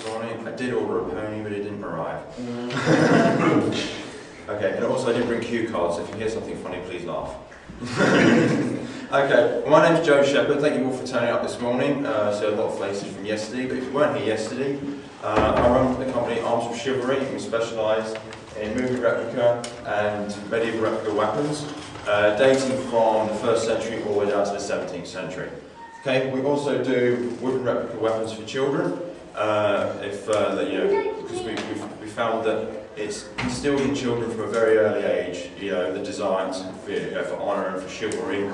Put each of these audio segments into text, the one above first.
this morning. I did order a pony, but it didn't arrive. Okay, and also I did bring cue cards, so if you hear something funny, please laugh. Okay, well, my name's Joe Shepherd. Thank you all for turning up this morning. So a lot of faces from yesterday, but if you weren't here yesterday, I run the company Arms from Chivalry, and we specialise in movie replica and medieval replica weapons, dating from the 1st century all the way down to the 17th century. Okay, we also do wooden replica weapons for children, because we found that it's instilled in children from a very early age, the desire for honour and for chivalry.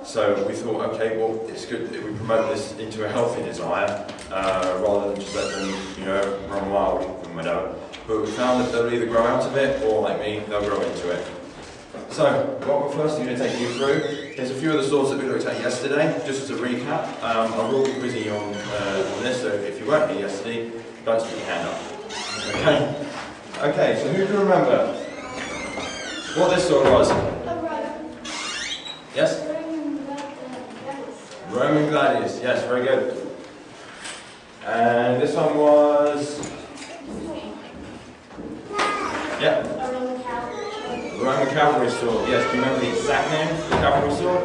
So we thought, okay, well, it's good that we promote this into a healthy desire, rather than just let them, run wild from without. But we found that they'll either grow out of it, or like me, they'll grow into it. So, what we're first going to take you through is a few of the swords that we looked at yesterday, just as a recap. I will be quizzing on this, so if you weren't here yesterday, don't stick your hand up. Okay? Okay, so who can remember what this sword was? Yes? Roman gladius, yes, very good. And this one was... Yeah. Roman cavalry sword, yes. Do you remember the exact name of the cavalry sword?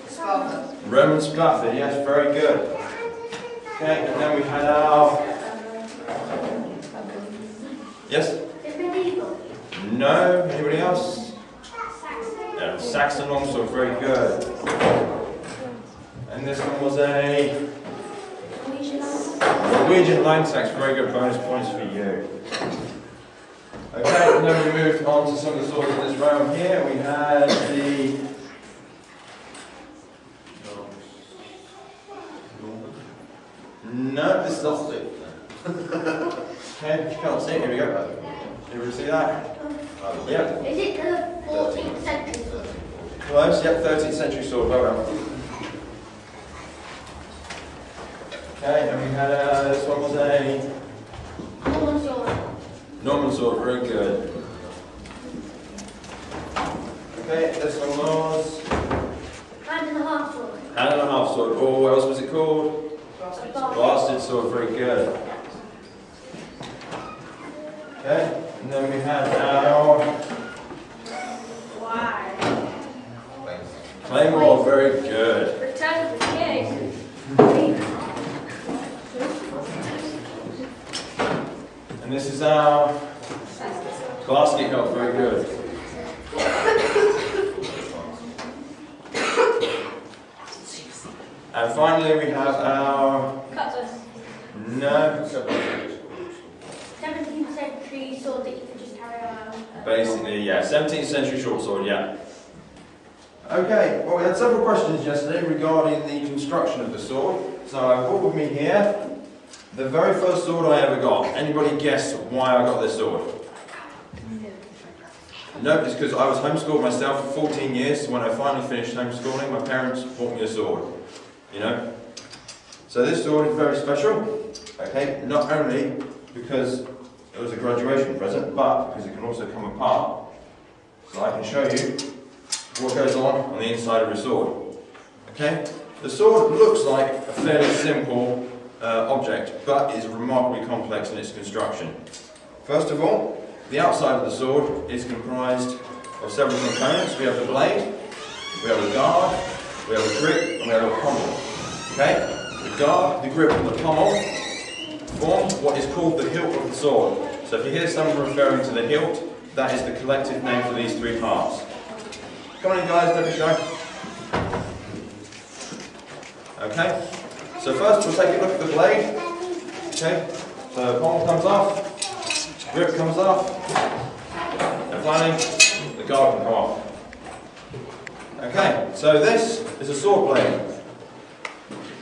Sparta. Roman Sparta, yes, very good. Okay, and then we had our... Yes? No, anybody else? Saxon. Saxon longsword, very good. And this one was a... Norwegian Langsax, very good, bonus points for you. Okay, and then we moved on to some of the swords in this round here. We had the... No, this is not it. Okay, you can't see it, here we go. You really see that? Yeah. Is it the 14th century sword? Close, yep, 13th century sword, well done. Okay, and we had this one was a... Norman sword. Norman sword, very good. Okay, this one was... Hand and a half sword. Hand and a half sword. Oh, what else was it called? Bastard sword, very good. Okay, and then we had our... Wow. Claymore, very good. Return of the King. And this is our basket hilt, very good. And finally we have our... Cutlass. No. 17th century sword that you could just carry around. Basically, yeah, 17th century short sword, yeah. Okay, well we had several questions yesterday regarding the construction of the sword. So I've brought with me here the very first sword I ever got. Anybody guess why I got this sword? No, it's because I was homeschooled myself for 14 years. So when I finally finished homeschooling, my parents bought me a sword. So this sword is very special. Okay, not only because it was a graduation present, but because it can also come apart. So I can show you what goes on the inside of the sword. Okay, the sword looks like a fairly simple object, but is remarkably complex in its construction. First of all, the outside of the sword is comprised of several components. We have the blade, we have the guard, we have a grip, and we have a pommel. Okay? The guard, the grip, and the pommel form what is called the hilt of the sword. So if you hear someone referring to the hilt, that is the collective name for these three parts. Come on in guys, don't be shy. Okay? So first we'll take a look at the blade. Okay? So the pommel comes off, grip comes off, and finally the guard can come off. Okay, so this is a sword blade.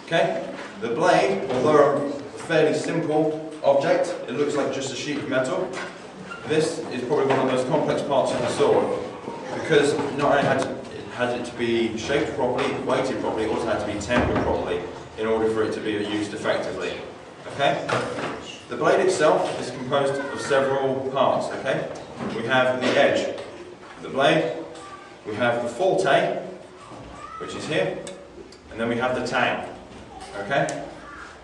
Okay? The blade, although a fairly simple object, it looks like just a sheet of metal. This is probably one of the most complex parts of the sword, because not only had it to be shaped properly, weighted properly, it also had to be tempered properly in order for it to be used effectively. Okay? The blade itself is composed of several parts. Okay? We have the edge of the blade, we have the forte, which is here, and then we have the tang. Okay?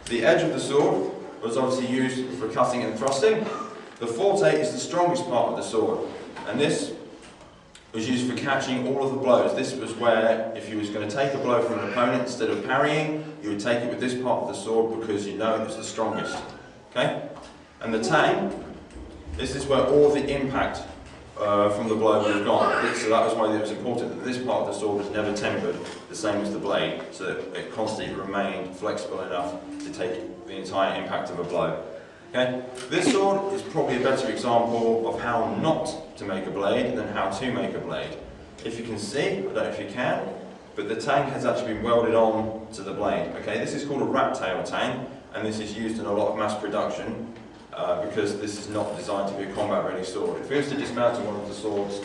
The edge of the sword was obviously used for cutting and thrusting. The forte is the strongest part of the sword, and this was used for catching all of the blows. This was where, if you was going to take a blow from an opponent, instead of parrying, you would take it with this part of the sword because you know it was the strongest. Okay? And the tang, this is where all the impact from the blow would have gone. So that was why it was important that this part of the sword was never tempered, the same as the blade, so that it constantly remained flexible enough to take the entire impact of a blow. Okay? This sword is probably a better example of how not to make a blade than how to make a blade. If you can see, I don't know if you can, but the tang has actually been welded on to the blade. Okay? This is called a rat tail tang, and this is used in a lot of mass production because this is not designed to be a combat-ready sword. If we was to dismantle one of the swords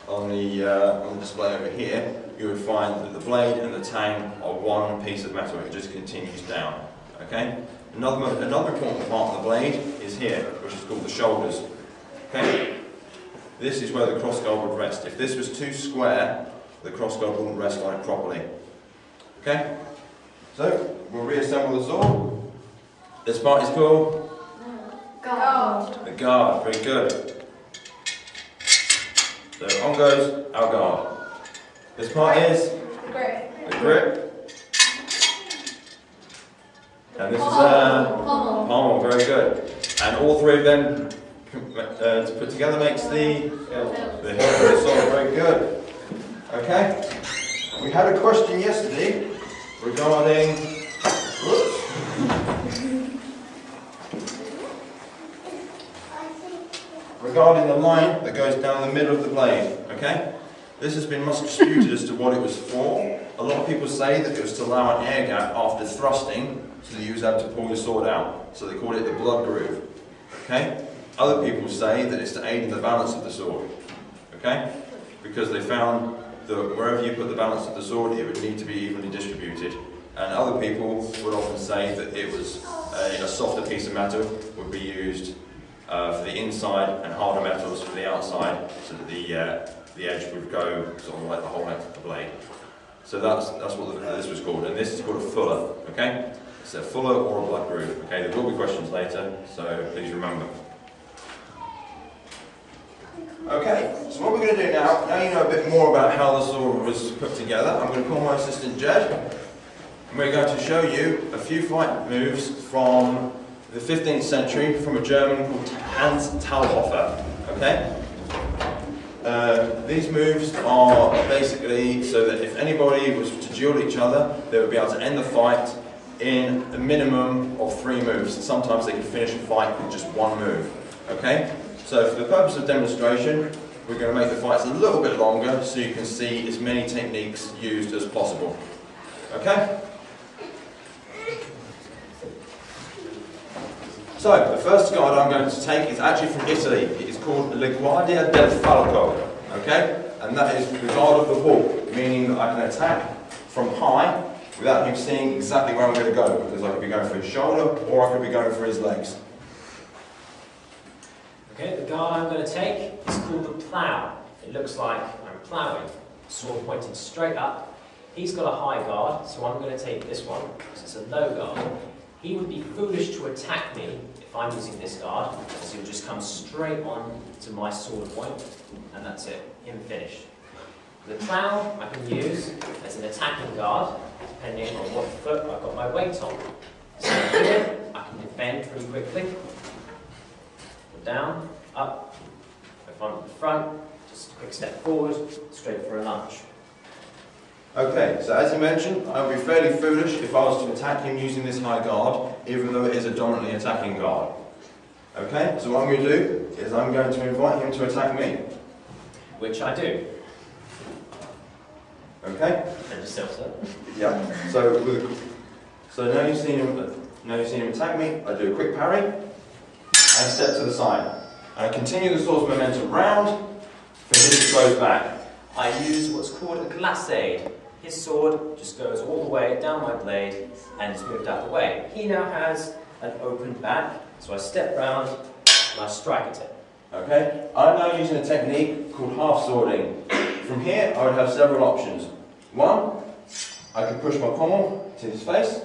on the display over here, you would find that the blade and the tang are one piece of metal. It just continues down. Okay? Another important part of the blade is here, which is called the shoulders. Okay? This is where the crossguard would rest. If this was too square, the crossguard wouldn't rest on it properly. Okay? So, we'll reassemble the sword. This part is called? Guard. The guard. Very good. So, on goes our guard. This part is? The grip. The grip. And this is pommel. Pommel, very good. And all three of them to put together makes the hilt of the sword. Very good. Okay. We had a question yesterday regarding regarding the line that goes down the middle of the blade. Okay. This has been much disputed as to what it was for. A lot of people say that it was to allow an air gap after thrusting, so that you was able to pull your sword out. So they call it the blood groove. Okay? Other people say that it's to aid in the balance of the sword. Okay? Because they found that wherever you put the balance of the sword, it would need to be evenly distributed. And other people would often say that it was a softer piece of metal would be used for the inside and harder metals for the outside, so that the edge would go sort of like the whole length of the blade. So that's what this was called, and this is called a fuller. Okay? It's a fuller or a blood groove. Okay, there will be questions later, so please remember. Okay, so what we're going to do now you know a bit more about how the sword was put together, I'm going to call my assistant Jed, and we're going to show you a few fight moves from the 15th century from a German called Hans Talhofer. Okay? These moves are basically so that if anybody was to duel each other, they would be able to end the fight in a minimum of 3 moves. Sometimes they can finish a fight with just 1 move. Okay? So for the purpose of demonstration, we're going to make the fights a little bit longer so you can see as many techniques used as possible. Okay? So, the first guard I'm going to take is actually from Italy. It is called La Guardia del Falco. Okay? And that is the guard of the hawk, meaning that I can attack from high without him seeing exactly where I'm going to go, because I could be going for his shoulder or I could be going for his legs. Okay, the guard I'm going to take is called the plough. It looks like I'm ploughing, sword pointed straight up. He's got a high guard, so I'm going to take this one, because it's a low guard. He would be foolish to attack me if I'm using this guard, because he would just come straight on to my sword point, and that's it, him finished. The plough I can use as an attacking guard, depending on what foot I've got my weight on. So here, I can defend pretty quickly. Down, up, if I'm at the front, just a quick step forward, straight for a lunge. Okay, so as you mentioned, I would be fairly foolish if I was to attack him using this high guard, even though it is a dominantly attacking guard. Okay, so what I'm going to do is I'm going to invite him to attack me. Which I do. Okay? And yourself, sir. Yeah. So now you've seen him attack me. I do a quick parry and step to the side. And I continue the sword's momentum round for him to close back. I use what's called a glissade. His sword just goes all the way down my blade and is moved out the way. He now has an open back, so I step round and I strike at it. Okay, I'm now using a technique called half swording. From here, I would have several options. One, I could push my pommel to his face.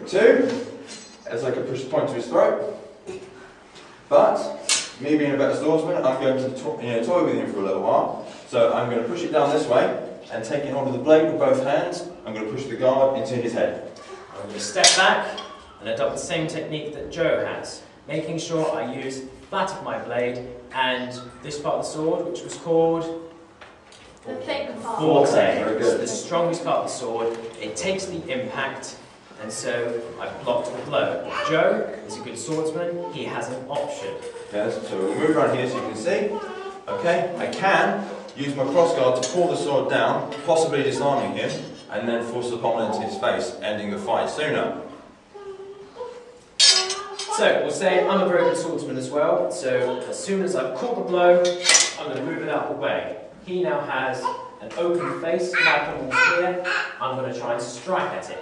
2, as I could push the point to his throat. But, me being a better swordsman, I'm going to toy with him for a little while. So I'm going to push it down this way, and taking hold of the blade with both hands, I'm going to push the guard into his head. I'm going to step back and adopt the same technique that Joe has, making sure I use the flat of my blade and this part of the sword, which was called The thick part. forte. Very good. It's the strongest part of the sword. It takes the impact, and so I've blocked the blow. Joe is a good swordsman. He has an option. Yes, so we'll move around here so you can see. Okay, I can use my crossguard to pull the sword down, possibly disarming him, and then force the pommel into his face, ending the fight sooner. So, we'll say I'm a very good swordsman as well, so as soon as I've caught the blow, I'm going to move it out of the way. He now has an open face, my pommel here, I'm going to try and strike at it.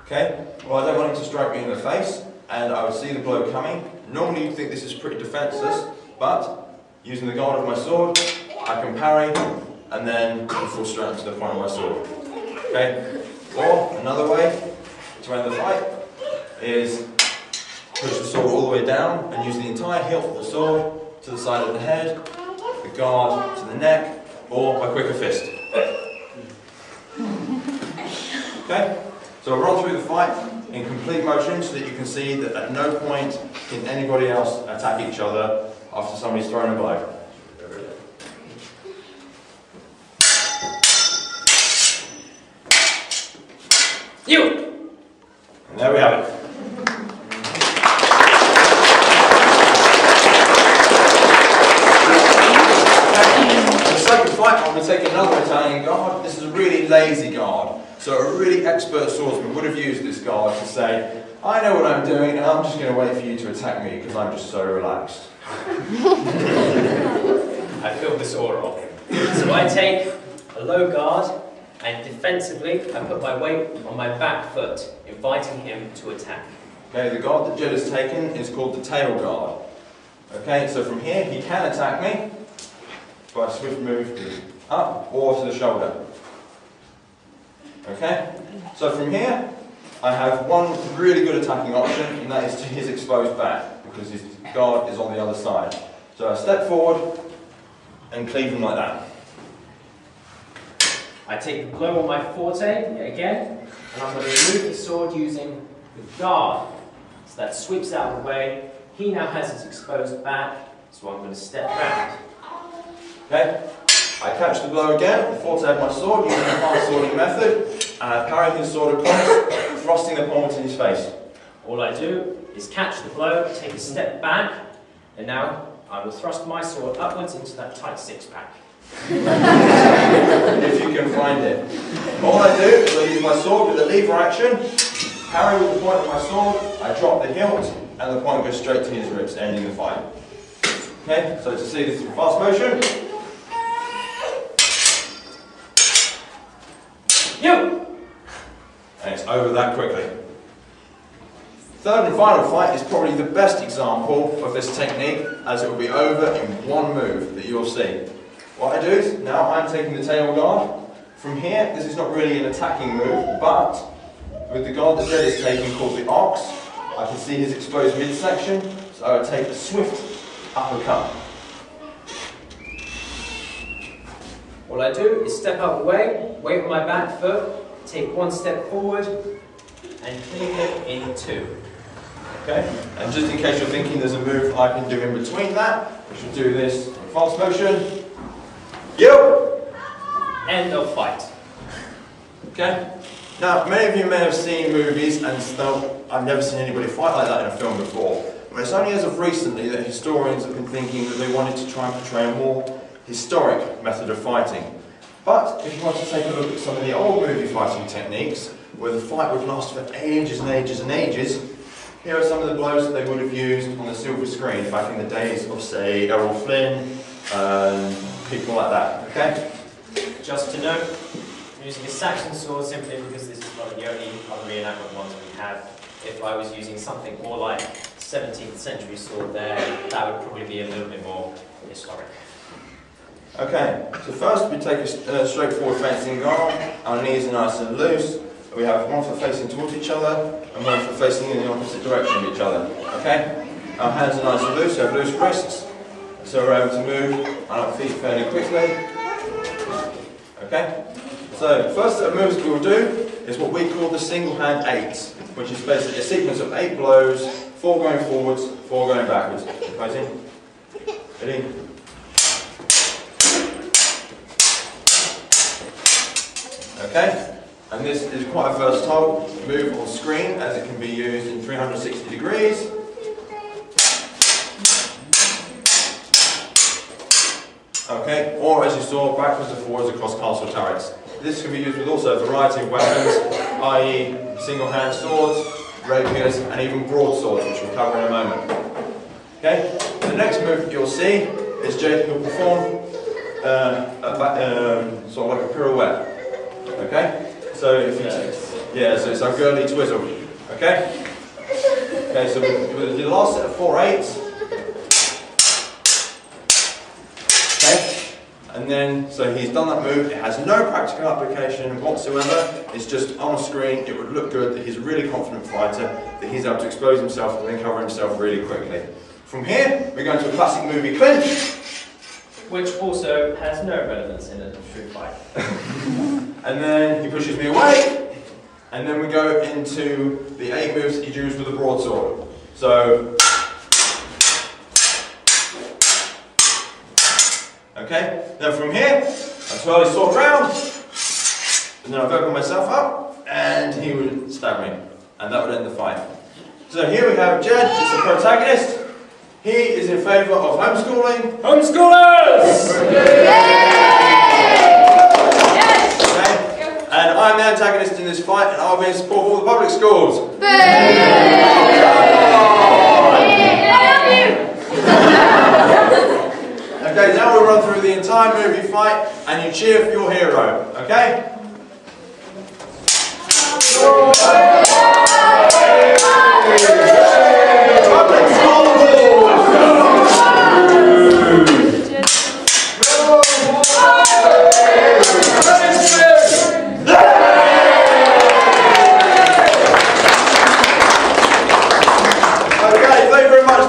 Okay, well I don't want him to strike me in the face, and I would see the blow coming. Normally you'd think this is pretty defenceless, but using the guard of my sword, I can parry, and then fall straight into the point of my sword. Okay, or another way to end the fight is push the sword all the way down and use the entire hilt of the sword to the side of the head, the guard to the neck, or by quicker fist. Okay, so I'll run through the fight in complete motion so that you can see that at no point can anybody else attack each other after somebody's thrown a blow. You! And there we have it. The second fight, I'm going to take another Italian guard. This is a really lazy guard. So a really expert swordsman would have used this guard to say, I know what I'm doing and I'm just going to wait for you to attack me because I'm just so relaxed. I feel this aura of him. So I take a low guard and defensively I put my weight on my back foot, inviting him to attack. Okay, the guard that Jed has taken is called the tail guard. Okay, so from here he can attack me by a swift move up or to the shoulder. Okay, so from here I have one really good attacking option, and that is to his exposed back because his guard is on the other side. So I step forward and cleave him like that. I take the blow on my forte yet again, and I'm going to remove the sword using the guard. So that sweeps out of the way. He now has his exposed back, so I'm going to step round. Okay, I catch the blow again, the forte of my sword using the half swording method, and I parry his sword across, thrusting the pommel to his face. All I do is catch the blow, take a step back, and now I will thrust my sword upwards into that tight six-pack. If you can find it. All I do is I use my sword with a lever action, parry with the point of my sword, I drop the hilt, and the point goes straight to his ribs, ending the fight. Okay, so to see this in fast motion. You! And it's over that quickly. Third and final fight is probably the best example of this technique, as it will be over in one move that you'll see. What I do is, now I'm taking the tail guard. From here, this is not really an attacking move, but with the guard that Jed is taking called the ox, I can see his exposed midsection, so I would take a swift uppercut. All I do is step out of the way, weight on my back foot, take one step forward, and cleave him in two. Okay, and just in case you're thinking there's a move I can do in between that, we should do this in fast motion. You! End of fight. Okay? Now, many of you may have seen movies and thought, I've never seen anybody fight like that in a film before. But it's only as of recently that historians have been thinking that they wanted to try and portray a more historic method of fighting. But if you want to take a look at some of the old movie fighting techniques, where the fight would last for ages and ages and ages, here are some of the blows that they would have used on the silver screen back in the days of, say, Errol Flynn and people like that. Okay? Just to note, I'm using a Saxon sword simply because this is one of the only other reenactment ones we have. If I was using something more like 17th century sword there, that would probably be a little bit more historic. Okay, so first we take a straightforward fencing guard, our knees are nice and loose, we have one foot facing towards each other and one foot facing in the opposite direction of each other. Okay? Our hands are nice and loose, we have loose wrists, so we're able to move our feet fairly quickly. Okay? So, first set of moves we will do is what we call the single hand 8, which is basically a sequence of 8 blows, 4 going forwards, 4 going backwards. Posing. Ready? Okay? And this is quite a versatile move on screen, as it can be used in 360 degrees. Okay, or as you saw, backwards and forwards across castle turrets. This can be used with also a variety of weapons, i.e. single hand swords, rapiers, and even broadswords, which we'll cover in a moment. Okay, the next move you'll see is Jake will perform sort of like a pirouette. Okay? So if you so it's our girly twizzle. Okay? Okay, so we'll do the last set of 4 8s. Okay? And then, so he's done that move, it has no practical application whatsoever, it's just on a screen, it would look good that he's a really confident fighter, that he's able to expose himself and then cover himself really quickly. From here, we're going to a classic movie clinch. Which also has no relevance in a true fight. And then he pushes me away, and then we go into the 8 moves he used with a broadsword. So, okay, then from here, I twirl his sword round, and then I've opened myself up, and he would stab me, and that would end the fight. So here we have Jed, he's the protagonist. He is in favour of homeschooling. Homeschoolers! Okay. And I'm the antagonist in this fight, and I'll be in support of all the public schools. Okay, now we'll run through the entire movie fight, and you cheer for your hero. Okay? Public school!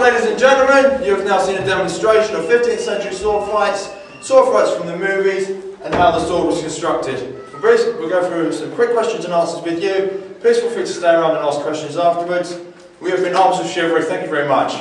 Ladies and gentlemen, you have now seen a demonstration of 15th century sword fights from the movies, and how the sword was constructed. We'll go through some quick questions and answers with you. Please feel free to stay around and ask questions afterwards. We have been Arms of Chivalry. Thank you very much.